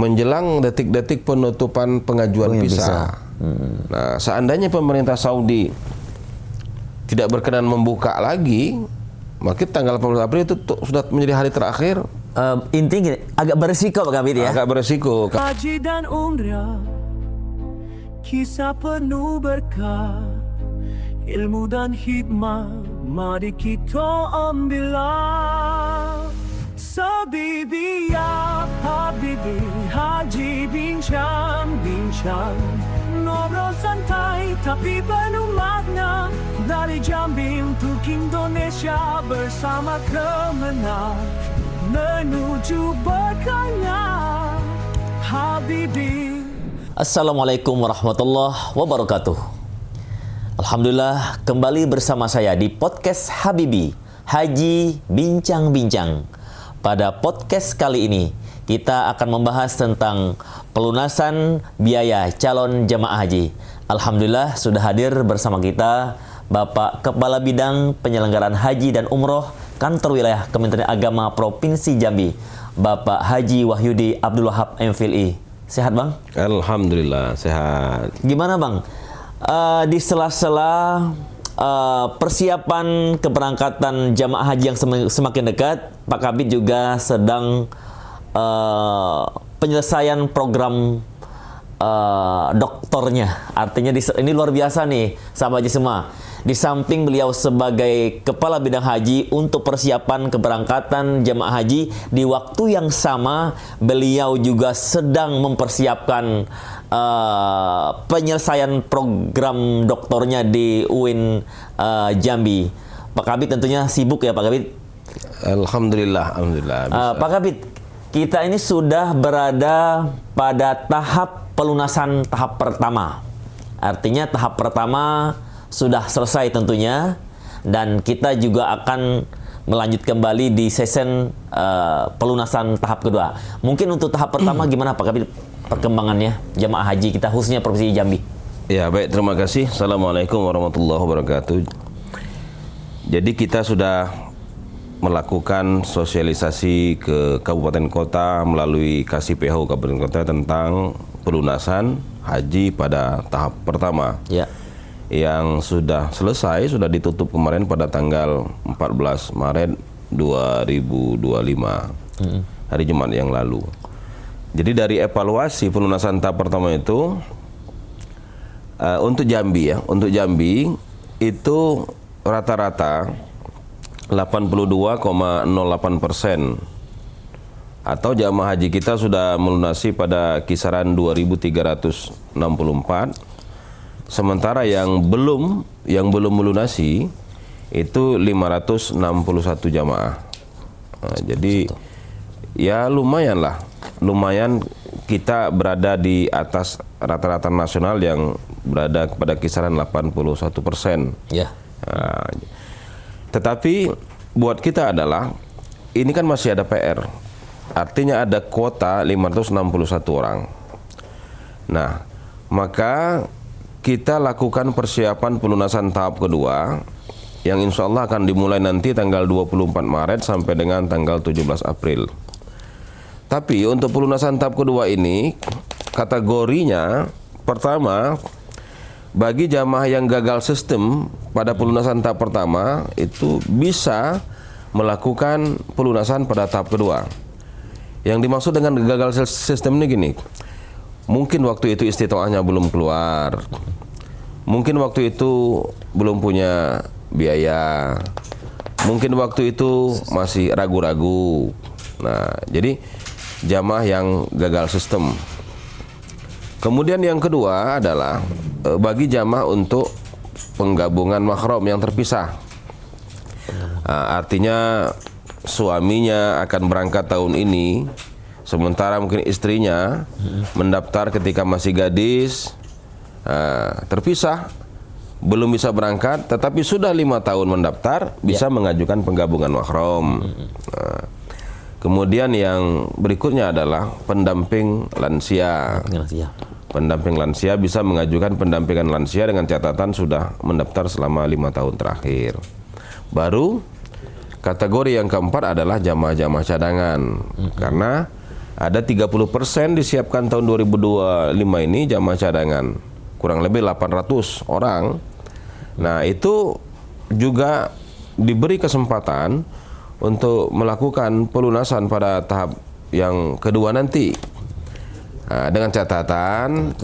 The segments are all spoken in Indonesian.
menjelang detik-detik penutupan pengajuan visa. Nah, seandainya pemerintah Saudi tidak berkenan membuka lagi, maka tanggal 18 April itu sudah menjadi hari terakhir. Intinya agak beresiko Pak Kabid ya. Agak beresiko. Haji dan umrah, kisah penuh berkah, ilmu dan hikmah, mari kita ambillah. Sabibi ya Habibi, Haji bincang-bincang, ngobrol santai tapi penuh makna, dari Jambi untuk Indonesia bersama kemenang, menuju berkahnya Habibi. Assalamualaikum warahmatullahi wabarakatuh. Alhamdulillah kembali bersama saya di podcast Habibi, Haji Bincang-Bincang. Pada podcast kali ini kita akan membahas tentang pelunasan biaya calon jamaah haji. Alhamdulillah sudah hadir bersama kita Bapak Kepala Bidang Penyelenggaraan Haji dan Umroh Kantor Wilayah Kementerian Agama Provinsi Jambi, Bapak Haji Wahyudi Abdul Wahab MPhilI. Sehat Bang? Alhamdulillah sehat. Gimana Bang? Di sela-sela persiapan keberangkatan jamaah haji yang semakin dekat, Pak Kabid juga sedang penyelesaian program doktornya. Artinya ini luar biasa nih, sahabat haji semua. Di samping beliau sebagai Kepala Bidang Haji untuk persiapan keberangkatan jamaah haji, di waktu yang sama beliau juga sedang mempersiapkan penyelesaian program doktornya di UIN Jambi. Pak Kabid tentunya sibuk ya Pak Kabid? Alhamdulillah. Pak Kabid, kita ini sudah berada pada tahap pelunasan tahap pertama. Artinya tahap pertama sudah selesai tentunya, dan kita juga akan melanjut kembali di season pelunasan tahap kedua. Mungkin untuk tahap pertama gimana Pak Kabid perkembangannya jamaah haji kita khususnya Provinsi Jambi? Ya baik, terima kasih. Assalamualaikum warahmatullahi wabarakatuh. Jadi kita sudah melakukan sosialisasi ke kabupaten kota melalui KSPH kabupaten kota tentang pelunasan haji pada tahap pertama. Ya. Yang sudah selesai, sudah ditutup kemarin pada tanggal 14 Maret 2025, hari Jumat yang lalu. Jadi dari evaluasi pelunasan tahap pertama itu untuk Jambi ya, untuk Jambi itu rata-rata 82,08%, atau jamaah haji kita sudah melunasi pada kisaran 2.364. Sementara yang belum melunasi itu 561 jamaah. Nah, jadi ya lumayan kita berada di atas rata-rata nasional yang berada pada kisaran 81%. Ya. Nah, tetapi buat kita adalah ini kan masih ada PR. Artinya ada kuota 561 orang. Nah, maka kita lakukan persiapan pelunasan tahap kedua yang insya Allah akan dimulai nanti tanggal 24 Maret sampai dengan tanggal 17 April. Tapi untuk pelunasan tahap kedua ini kategorinya pertama, bagi jamaah yang gagal sistem pada pelunasan tahap pertama itu bisa melakukan pelunasan pada tahap kedua. Yang dimaksud dengan gagal sistem ini gini, mungkin waktu itu istitoahnya belum keluar, mungkin waktu itu belum punya biaya, mungkin waktu itu masih ragu-ragu. Nah, jadi jamaah yang gagal sistem. Kemudian yang kedua adalah bagi jamaah untuk penggabungan mahram yang terpisah. Artinya suaminya akan berangkat tahun ini, sementara mungkin istrinya mendaftar ketika masih gadis, terpisah, belum bisa berangkat, tetapi sudah 5 tahun mendaftar, bisa mengajukan penggabungan mahram. Kemudian yang berikutnya adalah pendamping lansia. Pendamping lansia bisa mengajukan pendampingan lansia dengan catatan sudah mendaftar selama 5 tahun terakhir. Baru kategori yang keempat adalah jamaah-jamaah cadangan, karena ada 30% disiapkan tahun 2025 ini jamaah cadangan, kurang lebih 800 orang. Nah, itu juga diberi kesempatan untuk melakukan pelunasan pada tahap yang kedua nanti. Nah, dengan catatan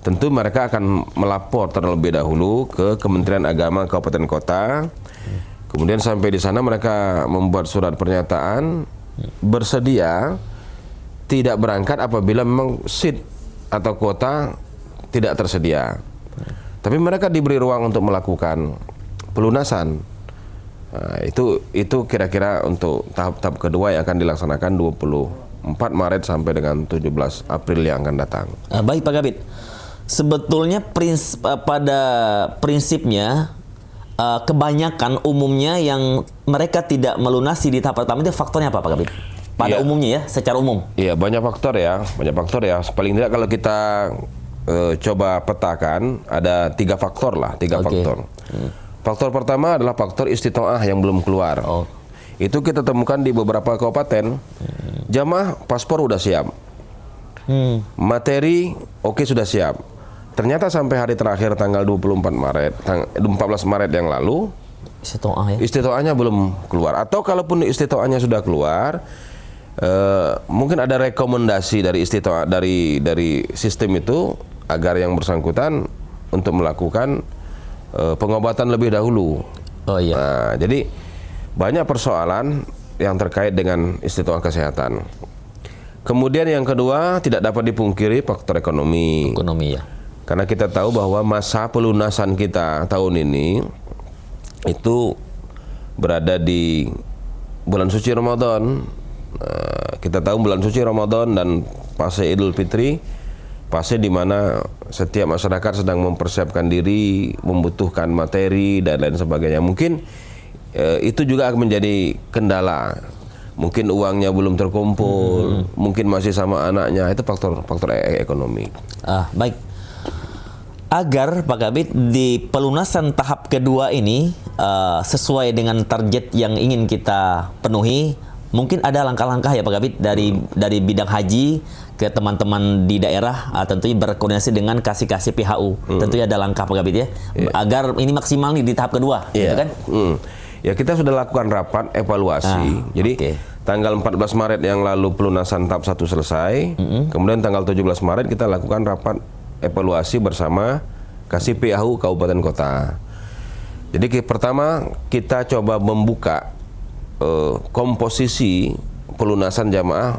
tentu mereka akan melapor terlebih dahulu ke Kementerian Agama Kabupaten Kota. Kemudian sampai di sana mereka membuat surat pernyataan bersedia tidak berangkat apabila memang seat atau kuota tidak tersedia. Tapi mereka diberi ruang untuk melakukan pelunasan. Nah, itu kira-kira untuk tahap kedua yang akan dilaksanakan 24 Maret sampai dengan 17 April yang akan datang. Baik Pak Kabid, sebetulnya pada prinsipnya kebanyakan umumnya yang mereka tidak melunasi di tahap pertama itu faktornya apa Pak Kabid? Pada umumnya ya, secara umum. Iya, banyak faktor ya. Paling tidak kalau kita coba petakan ada 3 faktor lah, 3 faktor. Faktor pertama adalah faktor istitoah yang belum keluar. Itu kita temukan di beberapa kabupaten. Jamaah paspor udah siap. Materi oke sudah siap. Ternyata sampai hari terakhir tanggal 14 Maret yang lalu istitoahnya belum keluar. Atau kalaupun istitoahnya sudah keluar, mungkin ada rekomendasi dari istitoah dari sistem itu agar yang bersangkutan untuk melakukan pengobatan lebih dahulu. Nah, jadi banyak persoalan yang terkait dengan istitoah kesehatan. Kemudian yang kedua, tidak dapat dipungkiri faktor ekonomi. Ekonomi ya. Karena kita tahu bahwa masa pelunasan kita tahun ini itu berada di bulan suci Ramadan. Kita tahu bulan suci Ramadan dan fase Idul Fitri, fase di mana setiap masyarakat sedang mempersiapkan diri, membutuhkan materi dan lain sebagainya. Mungkin itu juga akan menjadi kendala. Mungkin uangnya belum terkumpul, mungkin masih sama anaknya. Itu faktor ekonomi. Baik. Agar Pak Kabid di pelunasan tahap kedua ini sesuai dengan target yang ingin kita penuhi, mungkin ada langkah-langkah ya Pak Kabid dari bidang haji ke teman-teman di daerah, tentunya berkoordinasi dengan kasih PHU. Tentunya ada langkah Pak Kabid ya, agar ini maksimal nih di tahap kedua, gitu kan? Ya, kita sudah lakukan rapat evaluasi. Jadi tanggal 14 Maret yang lalu pelunasan tahap 1 selesai. Kemudian tanggal 17 Maret kita lakukan rapat evaluasi bersama kasih PHU Kabupaten Kota. Jadi pertama kita coba membuka komposisi pelunasan jamaah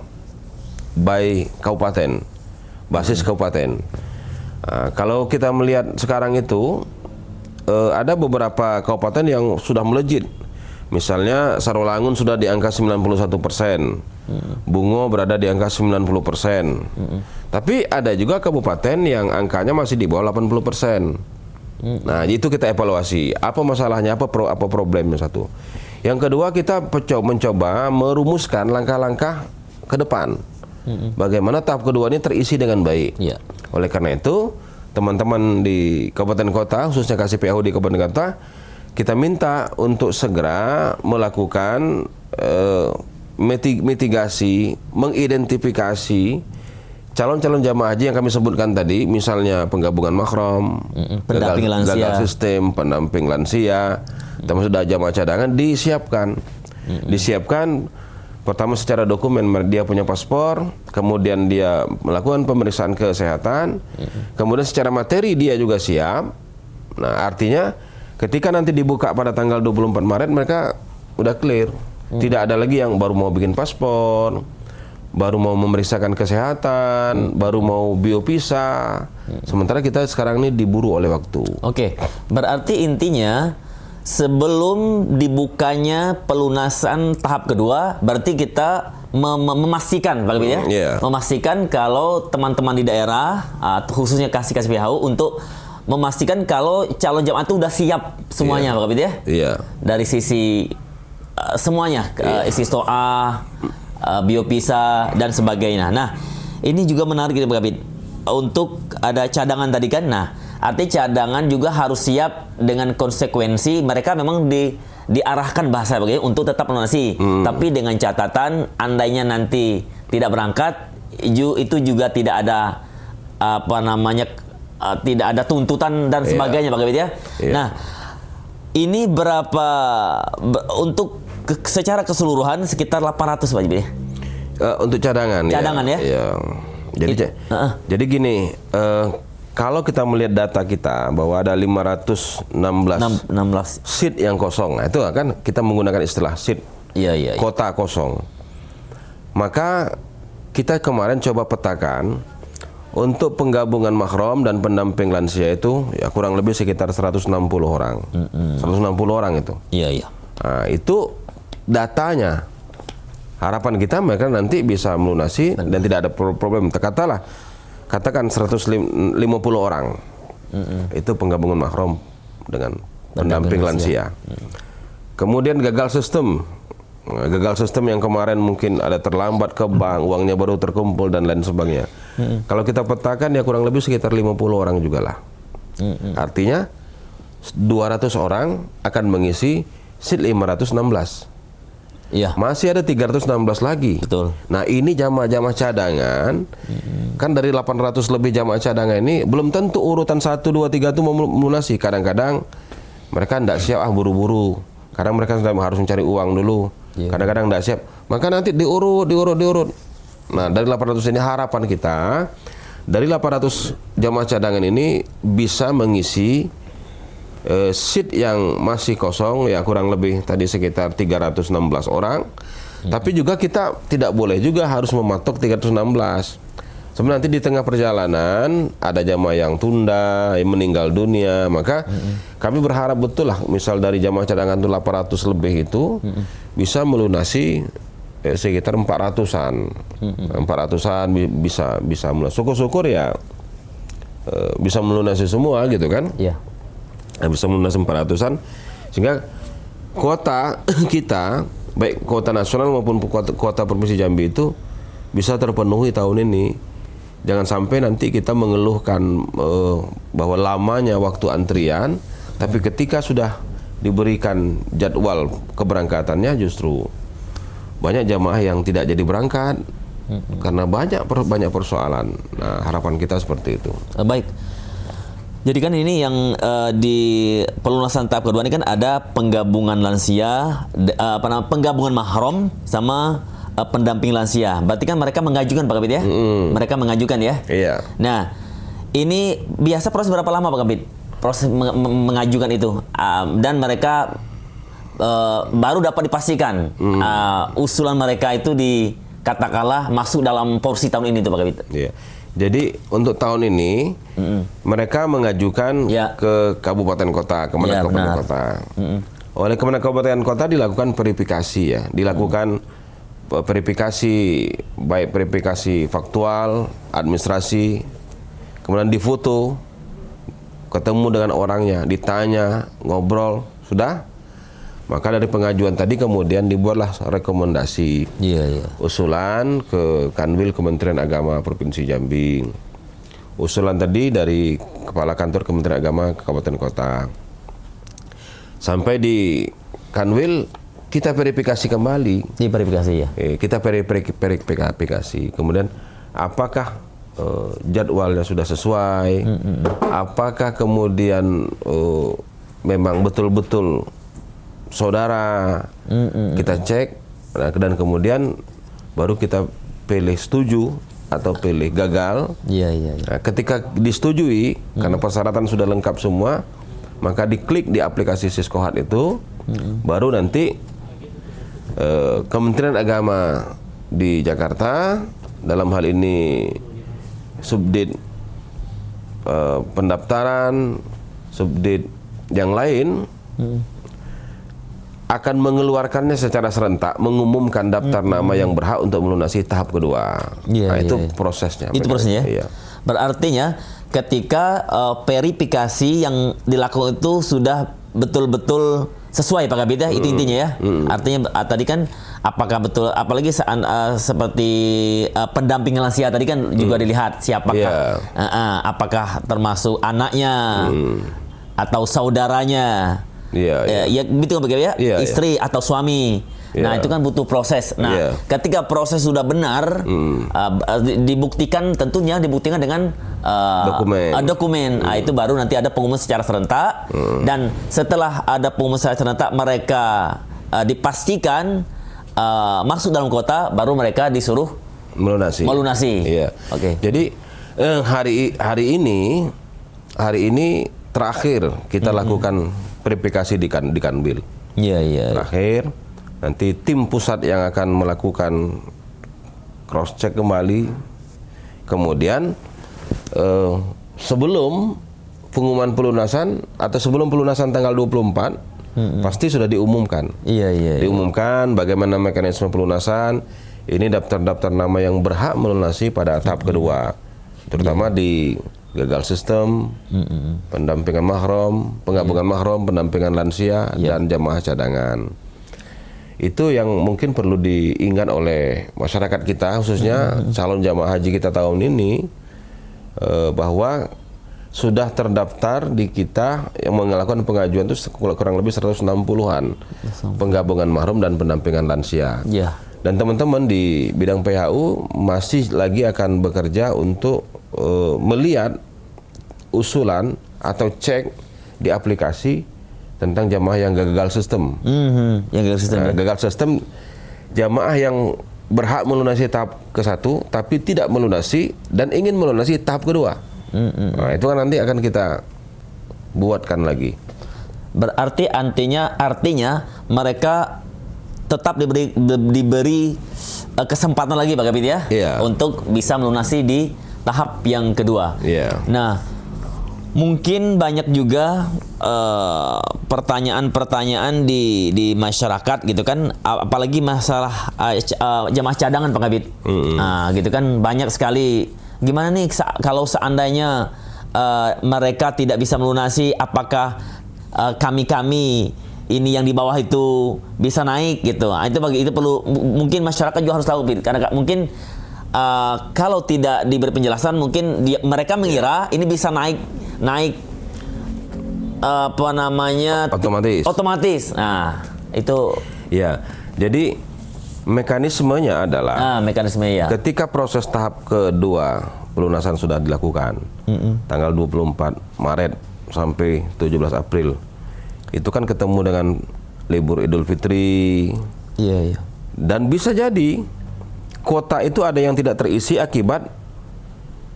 by kabupaten, basis kabupaten. Kalau kita melihat sekarang itu ada beberapa kabupaten yang sudah melejit. Misalnya Sarolangun sudah di angka 91%, Bungo berada di angka 90%. Tapi ada juga kabupaten yang angkanya masih di bawah 80%. Nah, itu kita evaluasi. Apa masalahnya, apa problemnya satu. Yang kedua, kita mencoba merumuskan langkah-langkah ke depan. Bagaimana tahap kedua ini terisi dengan baik. Oleh karena itu, teman-teman di kabupaten kota, khususnya kasih PHU di kabupaten kota, kita minta untuk segera melakukan mitigasi, mengidentifikasi calon-calon jamaah haji yang kami sebutkan tadi, misalnya penggabungan mahram, gagal sistem, pendamping lansia, termasuk jamaah cadangan, disiapkan. Disiapkan pertama secara dokumen, dia punya paspor, kemudian dia melakukan pemeriksaan kesehatan, kemudian secara materi dia juga siap. Nah, artinya ketika nanti dibuka pada tanggal 24 Maret mereka udah clear. Tidak ada lagi yang baru mau bikin paspor, baru mau memeriksakan kesehatan, baru mau biopisa. Sementara kita sekarang ini diburu oleh waktu. Oke, berarti intinya sebelum dibukanya pelunasan tahap kedua, berarti kita memastikan, Pak Kabid ya, memastikan kalau teman-teman di daerah, khususnya kasih PHU untuk memastikan kalau calon jamaah itu udah siap semuanya, Pak Kabid ya. Dari sisi semuanya, ististoah, biopisa dan sebagainya. Nah, ini juga menarik Pak Kabid. Untuk ada cadangan tadi kan, nah artinya cadangan juga harus siap dengan konsekuensi mereka memang diarahkan bahasa begini untuk tetap melunasi, tapi dengan catatan andainya nanti tidak berangkat itu juga tidak ada tidak ada tuntutan dan sebagainya Pak Kabid ya. Nah, ini berapa untuk secara keseluruhan sekitar 800 Pak Kabid ya? Untuk cadangan ya. Jadi gini, kalau kita melihat data kita bahwa ada 516 seat yang kosong. Nah, itu kan kita menggunakan istilah seat. Iya. Kota kosong. Maka kita kemarin coba petakan untuk penggabungan mahram dan pendamping lansia itu ya kurang lebih sekitar 160 orang. 160 orang itu. Iya. Nah, itu datanya. Harapan kita mereka nanti bisa melunasi dan tidak ada problem. Katakan 150 orang. Itu penggabungan mahram dengan pendamping lansia. Kemudian gagal sistem yang kemarin mungkin ada terlambat ke bank, uangnya baru terkumpul dan lain sebagainya. Kalau kita petakan ya kurang lebih sekitar 50 orang juga lah. Artinya 200 orang akan mengisi seat 516. Iya. Masih ada 316 lagi. Betul. Nah, ini jamaah-jamaah cadangan. Kan dari 800 lebih jamaah cadangan ini belum tentu urutan 1 2 3 itu mau melunasi. Kadang-kadang mereka tidak siap buru-buru. Kadang mereka harus mencari uang dulu. Kadang-kadang tidak siap. Maka nanti diurut. Nah, dari 800 ini harapan kita dari 800 jamaah cadangan ini bisa mengisi seat yang masih kosong ya kurang lebih tadi sekitar 316 orang. Tapi juga kita tidak boleh juga harus mematok 316. Sebenarnya nanti di tengah perjalanan ada jamaah yang tunda, yang meninggal dunia, maka kami berharap betul lah misal dari jamaah cadangan itu 800 lebih itu bisa melunasi sekitar 400-an. 400-an bisa melunasi. Syukur-syukur ya bisa melunasi semua gitu kan. Iya. Bisa melunasi 400-an sehingga kuota kita baik kuota nasional maupun kuota provinsi Jambi itu bisa terpenuhi tahun ini. Jangan sampai nanti kita mengeluhkan bahwa lamanya waktu antrian, tapi ketika sudah diberikan jadwal keberangkatannya justru banyak jamaah yang tidak jadi berangkat karena banyak persoalan. Nah, harapan kita seperti itu. Baik. Jadi kan ini yang di pelunasan tahap kedua ini kan ada penggabungan lansia, penggabungan mahram sama pendamping lansia. Berarti kan mereka mengajukan Pak Kabid ya? Mereka mengajukan ya? Iya. Nah, ini biasa proses berapa lama Pak Kabid? Proses mengajukan itu dan mereka baru dapat dipastikan usulan mereka itu katakanlah masuk dalam porsi tahun ini tuh Pak Kabid. Iya. Jadi untuk tahun ini mereka mengajukan ke kabupaten kota, Kemenak Kabupaten Kota. Oleh Kemenak Kabupaten Kota dilakukan verifikasi ya, dilakukan verifikasi baik verifikasi faktual, administrasi, kemudian difoto, ketemu dengan orangnya, ditanya, ngobrol, sudah. Maka dari pengajuan tadi kemudian dibuatlah rekomendasi usulan ke Kanwil Kementerian Agama Provinsi Jambi. Usulan tadi dari Kepala Kantor Kementerian Agama Kabupaten Kota. Sampai di Kanwil kita verifikasi kembali. Verifikasi ya. Kita verifikasi. Kemudian apakah jadwalnya sudah sesuai? Apakah kemudian memang betul-betul saudara kita cek dan kemudian baru kita pilih setuju atau pilih gagal. Nah, ketika disetujui karena persyaratan sudah lengkap semua, maka diklik di aplikasi Siskohat itu, baru nanti Kementerian Agama di Jakarta dalam hal ini Subdit pendaftaran, Subdit yang lain akan mengeluarkannya secara serentak, mengumumkan daftar nama yang berhak untuk melunasi tahap kedua. Itu prosesnya. Itu prosesnya. Iya. Berartinya ketika verifikasi yang dilakukan itu sudah betul-betul sesuai Pak Kabid ya, itu intinya ya. Artinya tadi kan apakah betul, apalagi seperti pendamping lansia tadi kan juga dilihat siapakah, apakah termasuk anaknya atau saudaranya. Ya gitu Pak Kabid ya, istri atau suami. Nah, Yeah. itu kan butuh proses. Nah, Yeah. ketika proses sudah benar, dibuktikan dengan dokumen. Nah, itu baru nanti ada pengumuman secara serentak. Dan setelah ada pengumuman secara serentak, mereka dipastikan masuk dalam kuota, baru mereka disuruh melunasi. Iya. Oke. Jadi hari ini terakhir kita lakukan verifikasi di Kanwil. Iya. Terakhir nanti tim pusat yang akan melakukan cross check kembali. Kemudian sebelum pengumuman pelunasan atau sebelum pelunasan tanggal 24 pasti sudah diumumkan. Iya. Diumumkan bagaimana mekanisme pelunasan. Ini daftar-daftar nama yang berhak melunasi pada tahap kedua, terutama di gagal sistem, pendampingan mahram, penggabungan mahram, pendampingan lansia, dan jamaah cadangan. Itu yang mungkin perlu diingat oleh masyarakat kita, khususnya calon jamaah haji kita tahun ini, bahwa sudah terdaftar di kita yang melakukan pengajuan itu kurang lebih 160-an penggabungan mahram dan pendampingan lansia. Iya. Dan teman-teman di bidang PHU masih lagi akan bekerja untuk melihat usulan atau cek di aplikasi tentang jamaah yang gagal sistem. Yang gagal sistem. Gagal sistem jamaah yang berhak melunasi tahap ke-1 tapi tidak melunasi dan ingin melunasi tahap kedua. Nah, itu kan nanti akan kita buatkan lagi. Berarti artinya mereka tetap diberi kesempatan lagi Pak Kabid ya, untuk bisa melunasi di tahap yang kedua. Nah, mungkin banyak juga pertanyaan-pertanyaan di masyarakat gitu kan, apalagi masalah jamaah cadangan Pak Kabid. Nah, gitu kan banyak sekali. Gimana nih kalau seandainya mereka tidak bisa melunasi, apakah kami ini yang di bawah itu bisa naik gitu? Nah, itu perlu mungkin masyarakat juga harus tahu, karena mungkin kalau tidak diberi penjelasan mungkin mereka mengira ini bisa naik otomatis. Nah, itu ya. Jadi mekanismenya adalah ketika proses tahap kedua pelunasan sudah dilakukan tanggal 24 Maret sampai 17 April, itu kan ketemu dengan libur Idul Fitri. Iya. Dan bisa jadi kuota itu ada yang tidak terisi akibat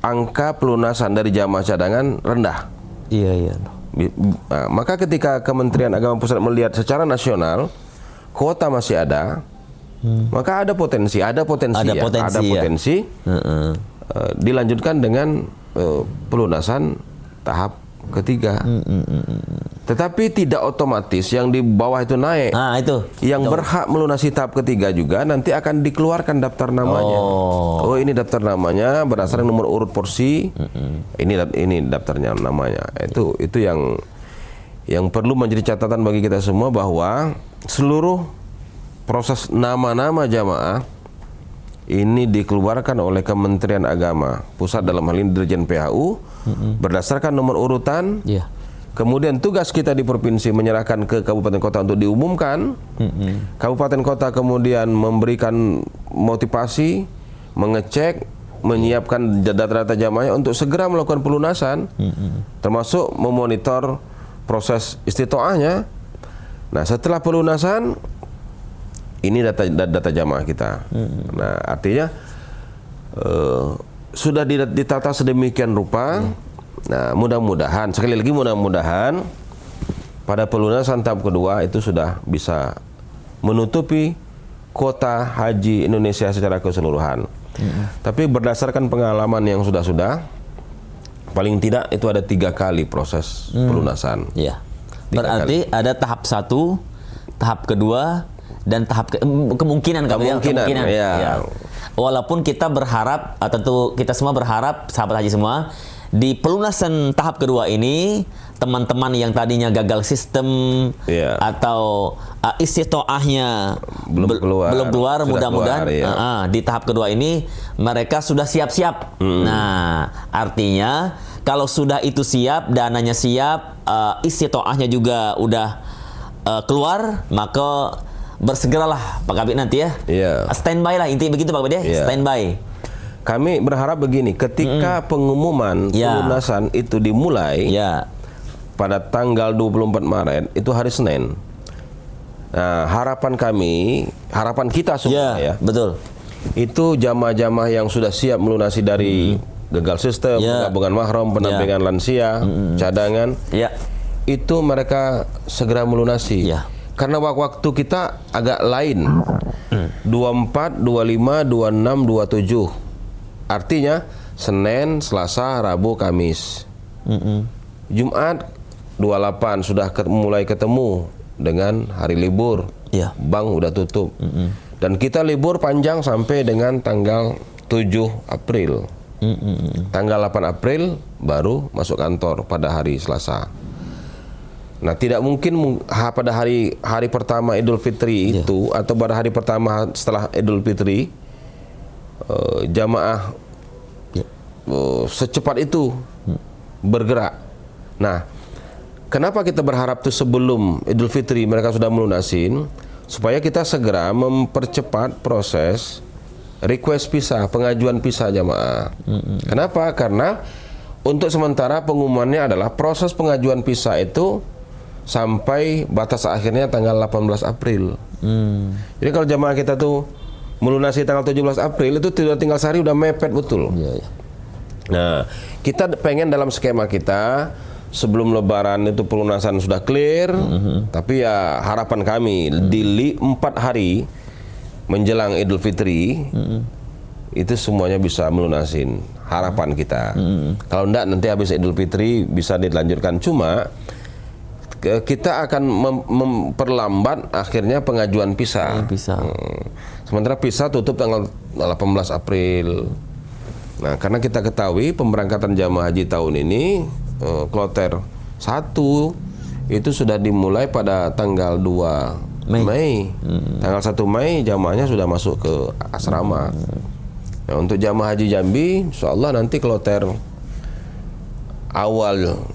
angka pelunasan dari jamaah cadangan rendah. Iya. Nah, maka ketika Kementerian Agama Pusat melihat secara nasional kuota masih ada, maka ada potensi dilanjutkan dengan pelunasan tahap ketiga. Tetapi tidak otomatis yang di bawah itu naik. Nah, itu. Yang berhak melunasi tahap ketiga juga nanti akan dikeluarkan daftar namanya. Oh, ini daftar namanya berdasarkan nomor urut porsi. Ini daftarnya namanya. Itu yang perlu menjadi catatan bagi kita semua, bahwa seluruh proses nama-nama jamaah ini dikeluarkan oleh Kementerian Agama Pusat, dalam hal ini Dirjen PHU, berdasarkan nomor urutan. Kemudian tugas kita di provinsi menyerahkan ke kabupaten kota untuk diumumkan. Kabupaten kota kemudian memberikan motivasi, mengecek, menyiapkan data-data jamaah untuk segera melakukan pelunasan, termasuk memonitor proses istitoahnya. Nah, setelah pelunasan, ini data jamaah kita. Nah, artinya sudah ditata sedemikian rupa. Nah, mudah-mudahan, sekali lagi mudah-mudahan pada pelunasan tahap kedua itu sudah bisa menutupi kuota haji Indonesia secara keseluruhan. Tapi berdasarkan pengalaman yang sudah, paling tidak itu ada 3 kali proses pelunasan. Berarti ada tahap 1, tahap kedua, dan tahap kemungkinan. Ya. Walaupun kita berharap, tentu kita semua berharap, sahabat haji semua, di pelunasan tahap kedua ini teman-teman yang tadinya gagal sistem atau istitoahnya belum keluar, mudah-mudahan di tahap kedua ini mereka sudah siap-siap. Nah, artinya kalau sudah itu siap, dananya siap, istitoahnya juga udah keluar, maka bersegeralah Pak Kabid nanti ya. Iya. Standby lah intinya begitu Pak Kabid ya. Iya. Standby. Kami berharap begini, ketika pengumuman Ya. pelunasan itu dimulai Ya. pada tanggal 24 Maret itu hari Senin. Nah, harapan kita semua ya, betul. itu jamaah-jamaah yang sudah siap melunasi dari gagal sistem, Ya. gabungan mahram, pendampingan lansia, cadangan, Ya. itu mereka segera melunasi. Ya. Karena waktu kita agak lain. 24, 25, 26, 27. Artinya Senin, Selasa, Rabu, Kamis. Jumat 28 sudah mulai ketemu dengan hari libur. Ya. Bank udah tutup. Dan kita libur panjang sampai dengan tanggal 7 April. Tanggal 8 April baru masuk kantor pada hari Selasa. Nah, tidak mungkin pada hari pertama Idul Fitri itu atau pada hari pertama setelah Idul Fitri jamaah secepat itu bergerak. Nah, kenapa kita berharap tuh sebelum Idul Fitri mereka sudah melunasin supaya kita segera mempercepat proses request pisah, pengajuan pisah jamaah. Kenapa? Karena untuk sementara pengumumannya adalah proses pengajuan pisah itu sampai batas akhirnya tanggal 18 April. Jadi kalau jamaah kita tuh melunasi tanggal 17 April itu tinggal sehari udah mepet betul. Nah, kita pengen dalam skema kita sebelum Lebaran itu pelunasan sudah clear, tapi ya harapan kami di 4 hari menjelang Idul Fitri itu semuanya bisa melunasin, harapan kita. Kalau enggak nanti habis Idul Fitri bisa dilanjutkan, cuma kita akan memperlambat akhirnya pengajuan pisah. Sementara pisah tutup tanggal 18 April. Nah, karena kita ketahui pemberangkatan jamaah haji tahun ini kloter 1 itu sudah dimulai pada tanggal 2 Mei. Tanggal 1 Mei jamaahnya sudah masuk ke asrama. Nah, untuk jamaah haji Jambi insyaallah nanti kloter awal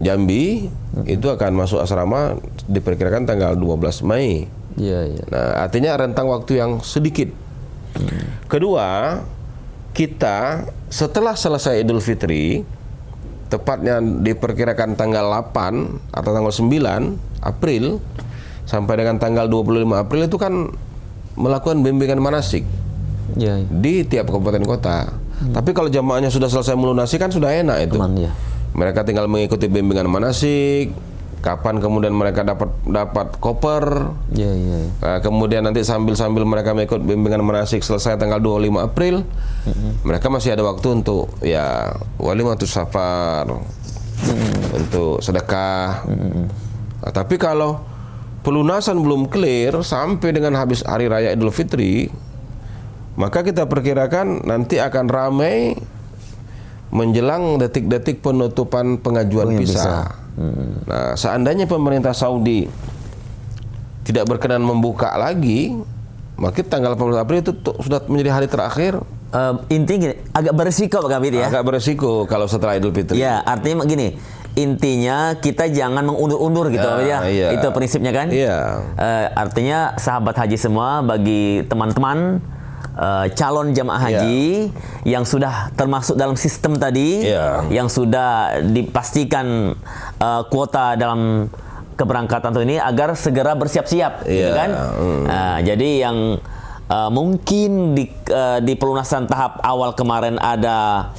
Jambi itu akan masuk asrama diperkirakan tanggal 12 Mei. Nah, artinya rentang waktu yang sedikit. Kedua, kita setelah selesai Idul Fitri, tepatnya diperkirakan tanggal 8 atau tanggal 9 April sampai dengan tanggal 25 April itu kan melakukan bimbingan manasik di tiap kabupaten kota. Tapi kalau jamaahnya sudah selesai melunasi kan sudah enak itu. Mereka tinggal mengikuti bimbingan manasik. Kapan kemudian mereka dapat koper. Nah, kemudian nanti sambil mereka mengikut bimbingan manasik selesai tanggal 25 April, mereka masih ada waktu untuk ya walimatus safar, untuk sedekah. Nah, tapi kalau pelunasan belum clear sampai dengan habis hari raya Idul Fitri, maka kita perkirakan nanti akan ramai menjelang detik-detik penutupan pengajuan pisah. Nah, seandainya pemerintah Saudi tidak berkenan membuka lagi, maka tanggal 18 April itu sudah menjadi hari terakhir. Intinya gini, agak beresiko Pak Kabid ya. Agak beresiko kalau setelah Idul Fitri. Ya, artinya gini, intinya kita jangan mengundur-undur gitu ya. Iya. Itu prinsipnya kan? Iya. Artinya sahabat haji semua, bagi teman-teman calon jamaah haji yang sudah termasuk dalam sistem tadi, yang sudah dipastikan kuota dalam keberangkatan ini agar segera bersiap-siap, gitu kan? Jadi yang mungkin di pelunasan tahap awal kemarin ada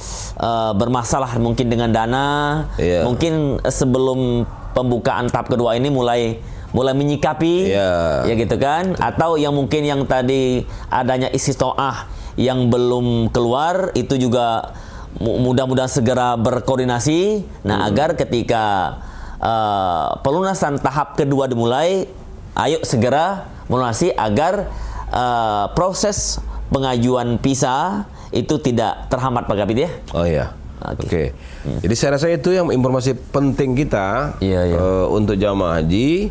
bermasalah mungkin dengan dana, mungkin sebelum pembukaan tahap kedua ini mulai menyikapi, ya gitu kan? Atau yang mungkin yang tadi adanya istiqoah yang belum keluar itu juga mudah-mudahan segera berkoordinasi. Nah, agar ketika pelunasan tahap kedua dimulai, ayo segera melunasi agar proses pengajuan visa itu tidak terhambat Pak Kabid ya. Oh iya. Oke. Jadi saya rasa itu yang informasi penting kita untuk jamaah haji.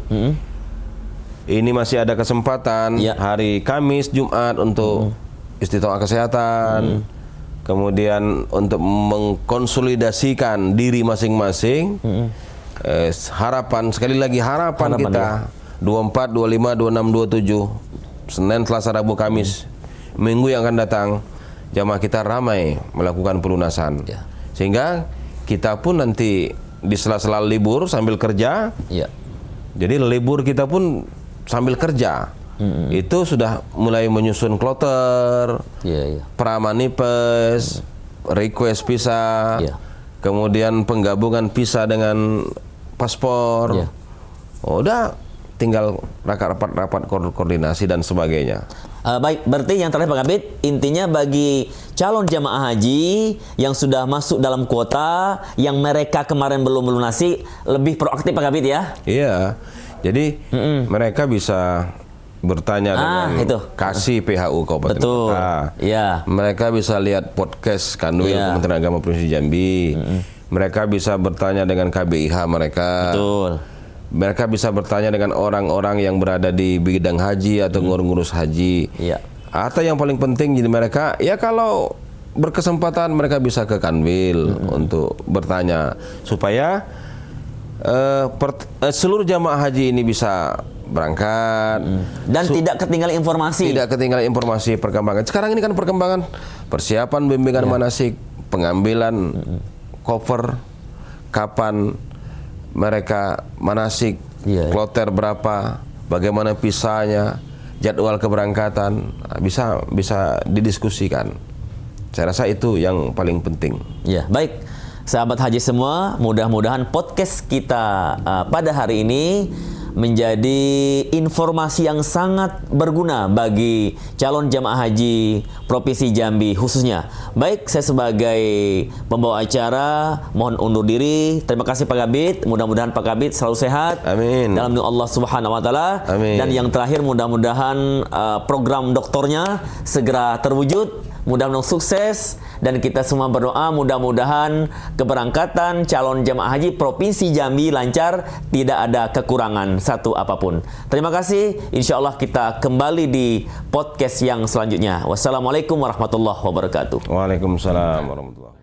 Ini masih ada kesempatan hari Kamis, Jumat untuk istitoah kesehatan. Kemudian untuk mengkonsolidasikan diri masing-masing. Harapan sekali lagi harapan kita 24, 25, 26, 27, Senin, Selasa, Rabu, Kamis. Minggu yang akan datang jamaah kita ramai melakukan pelunasan. Ya. Sehingga kita pun nanti di sela-sela libur sambil kerja. Ya. Jadi libur kita pun sambil kerja. Itu sudah mulai menyusun kloter, Iya. pramanipes, request visa, Ya. kemudian penggabungan visa dengan paspor. Ya. Udah tinggal rapat koordinasi dan sebagainya. Baik, berarti yang terakhir Pak Kabid, intinya bagi calon jamaah haji yang sudah masuk dalam kuota, yang mereka kemarin belum melunasi, lebih proaktif Pak Kabid ya? Iya, jadi mereka bisa bertanya dengan itu. kasih PHU Kabupaten Betul. Kota. Iya. Mereka bisa lihat podcast Kanwil Iya. Kementerian Agama Provinsi Jambi. Mereka bisa bertanya dengan KBIH mereka. Betul. Mereka bisa bertanya dengan orang-orang yang berada di bidang haji atau ngurus haji. Iya. Atau yang paling penting jadi mereka, ya kalau berkesempatan mereka bisa ke Kanwil untuk bertanya supaya seluruh jamaah haji ini bisa berangkat Dan tidak ketinggalan informasi. tidak ketinggalan informasi perkembangan. Sekarang ini kan perkembangan persiapan bimbingan manasik, pengambilan cover, kapan mereka manasik, Iya. kloter berapa, bagaimana visanya, jadwal keberangkatan, bisa didiskusikan. Saya rasa itu yang paling penting. Ya, baik. Sahabat haji semua, mudah-mudahan podcast kita pada hari ini menjadi informasi yang sangat berguna bagi calon jamaah haji Provinsi Jambi khususnya. Baik, saya sebagai pembawa acara mohon undur diri. Terima kasih Pak Kabid. Mudah-mudahan Pak Kabid selalu sehat. Amin. Dalam nama Allah Subhanahu wa taala. Amin. Dan yang terakhir mudah-mudahan program doktornya segera terwujud. Mudah-mudahan sukses dan kita semua berdoa mudah-mudahan keberangkatan calon jamaah haji Provinsi Jambi lancar, tidak ada kekurangan satu apapun. Terima kasih. Insya Allah kita kembali di podcast yang selanjutnya. Wassalamualaikum warahmatullahi wabarakatuh. Waalaikumsalam warahmatullahi wabarakatuh.